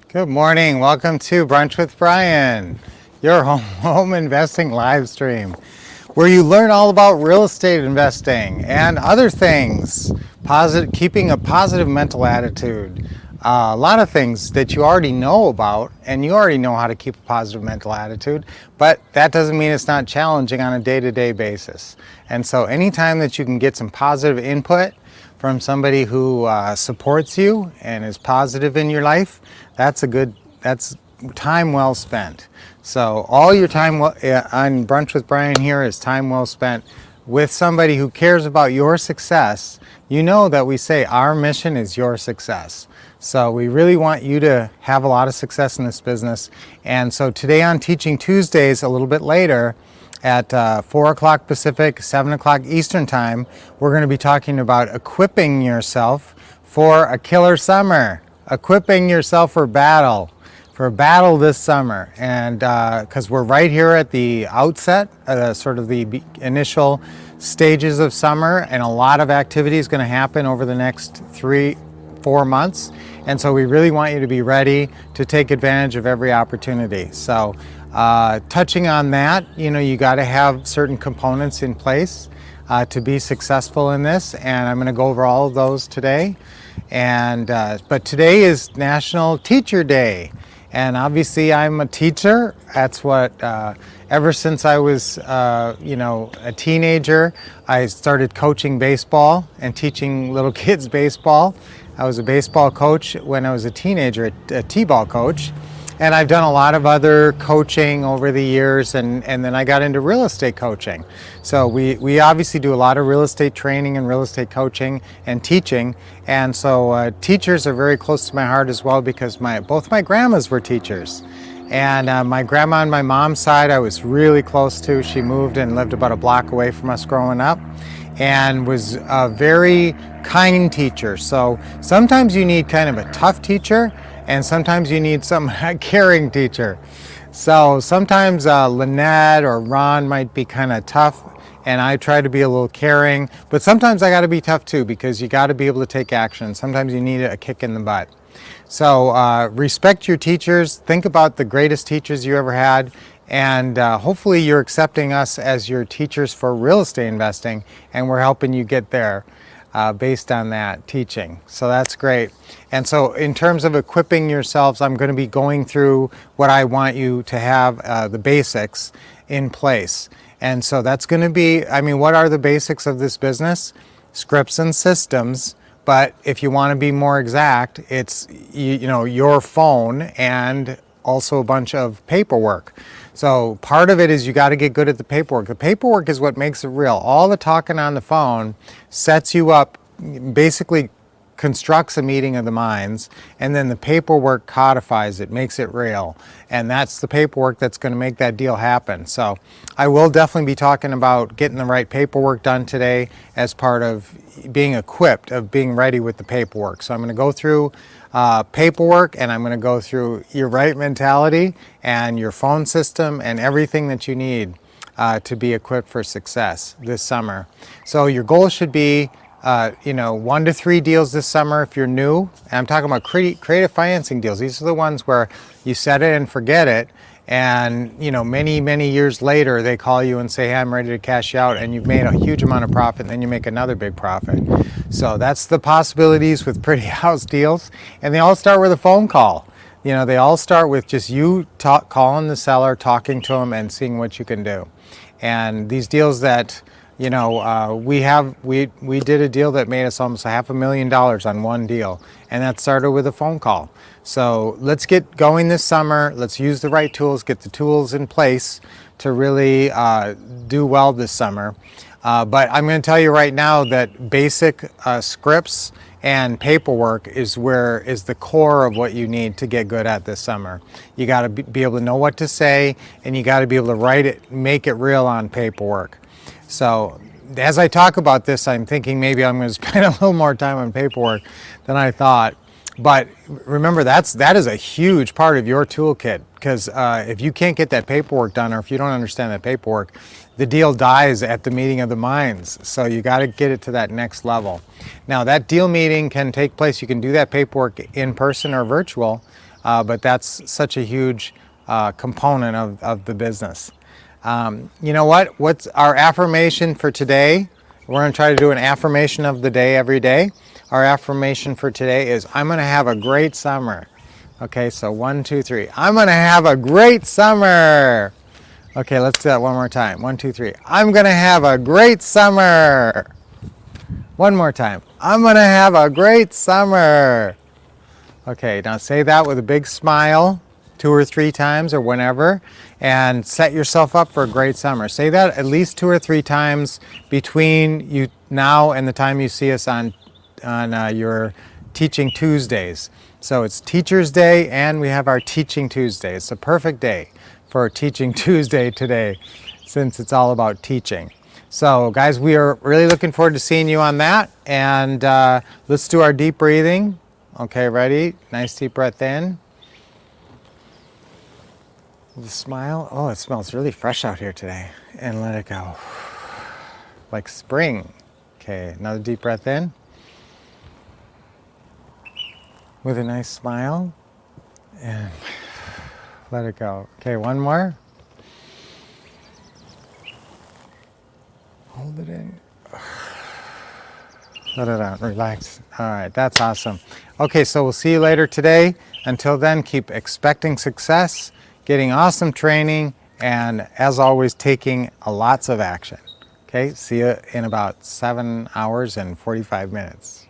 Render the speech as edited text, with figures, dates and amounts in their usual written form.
Good morning. Welcome to Brunch with Brian, your home investing live stream, where you learn all about real estate investing and other things. Keeping a positive mental attitude. A lot of things that you already know about, and you already know how to keep a positive mental attitude, but that doesn't mean it's not challenging on a day-to-day basis. And so anytime that you can get some positive input from somebody who supports you and is positive in your life, that's time well spent. So all your time on Brunch with Brian here is time well spent with somebody who cares about your success. You know that we say our mission is your success. So we really want you to have a lot of success in this business. And so today on Teaching Tuesdays, a little bit later, at 4 o'clock Pacific, 7 o'clock Eastern Time, we're going to be talking about equipping yourself for a killer summer. Equipping yourself for battle this summer. And because we're right here at the outset, sort of the initial stages of summer, and a lot of activity is going to happen over the next 3-4 months. And so we really want you to be ready to take advantage of every opportunity. So touching on that, you got to have certain components in place to be successful in this, and I'm going to go over all of those today. And but today is National Teacher Day, and obviously I'm a teacher. That's what ever since I was a teenager, I started coaching baseball and teaching little kids baseball. I was a baseball coach when I was a teenager, a t-ball coach. And I've done a lot of other coaching over the years, and then I got into real estate coaching. So we obviously do a lot of real estate training and real estate coaching and teaching. And so teachers are very close to my heart as well, because both my grandmas were teachers. And my grandma on my mom's side, I was really close to. She moved and lived about a block away from us growing up, and was a very kind teacher. So sometimes you need kind of a tough teacher, and sometimes you need a caring teacher. So sometimes Lynette or Ron might be kind of tough, and I try to be a little caring, but sometimes I got to be tough too, because you got to be able to take action. Sometimes you need a kick in the butt. So respect your teachers. Think about the greatest teachers you ever had, and hopefully you're accepting us as your teachers for real estate investing, and we're helping you get there based on that teaching. So that's great. And so in terms of equipping yourselves, I'm going to be going through what I want you to have, the basics in place. And so that's going to be, what are the basics of this business? Scripts and systems. But if you want to be more exact, it's your phone and also a bunch of paperwork. So part of it is you got to get good at the paperwork. The paperwork is what makes it real. All the talking on the phone sets you up, basically constructs a meeting of the minds, and then the paperwork codifies it, makes it real. And that's the paperwork that's going to make that deal happen. So I will definitely be talking about getting the right paperwork done today as part of being equipped, of being ready with the paperwork. So I'm going to go through paperwork, and I'm going to go through your right mentality and your phone system and everything that you need to be equipped for success this summer. So your goal should be 1 to 3 deals this summer if you're new. And I'm talking about creative financing deals. These are the ones where you set it and forget it, and many years later they call you and say, hey, I'm ready to cash you out, and you've made a huge amount of profit, and then you make another big profit. So that's the possibilities with pretty house deals, and they all start with a phone call. They all start with just you calling the seller, talking to them, and seeing what you can do. And these deals that we did a deal that made us almost $500,000 on one deal, and that started with a phone call. So let's get going this summer. Let's use the right tools, get the tools in place to really do well this summer. But I'm going to tell you right now that basic scripts and paperwork is the core of what you need to get good at this summer. You got to be able to know what to say, and you got to be able to write it, make it real on paperwork. So as I talk about this, I'm thinking maybe I'm going to spend a little more time on paperwork than I thought. But remember, that is a huge part of your toolkit, because if you can't get that paperwork done, or if you don't understand that paperwork, the deal dies at the meeting of the minds. So you got to get it to that next level. Now that deal meeting can take place. You can do that paperwork in person or virtual. but that's such a huge component of the business. You know what? What's our affirmation for today? We're going to try to do an affirmation of the day every day. Our affirmation for today is, I'm going to have a great summer. Okay, so 1, 2, 3. I'm going to have a great summer. Okay, let's do that one more time. 1, 2, 3. I'm going to have a great summer. One more time. I'm going to have a great summer. Okay, now say that with a big smile 2 or 3 times or whenever, and set yourself up for a great summer. Say that at least 2 or 3 times between you now and the time you see us on your Teaching Tuesdays. So it's Teacher's Day and we have our Teaching Tuesday. It's a perfect day for Teaching Tuesday today, since it's all about teaching. So guys, we are really looking forward to seeing you on that, and let's do our deep breathing. Okay, ready? Nice deep breath in. With a smile. Oh, it smells really fresh out here today. And let it go. Like spring. Okay, another deep breath in. With a nice smile. And let it go. Okay, one more. Hold it in. Let it out. Relax. All right, that's awesome. Okay, so we'll see you later today. Until then, keep expecting success, getting awesome training, and as always, taking lots of action. Okay, see you in about 7 hours and 45 minutes.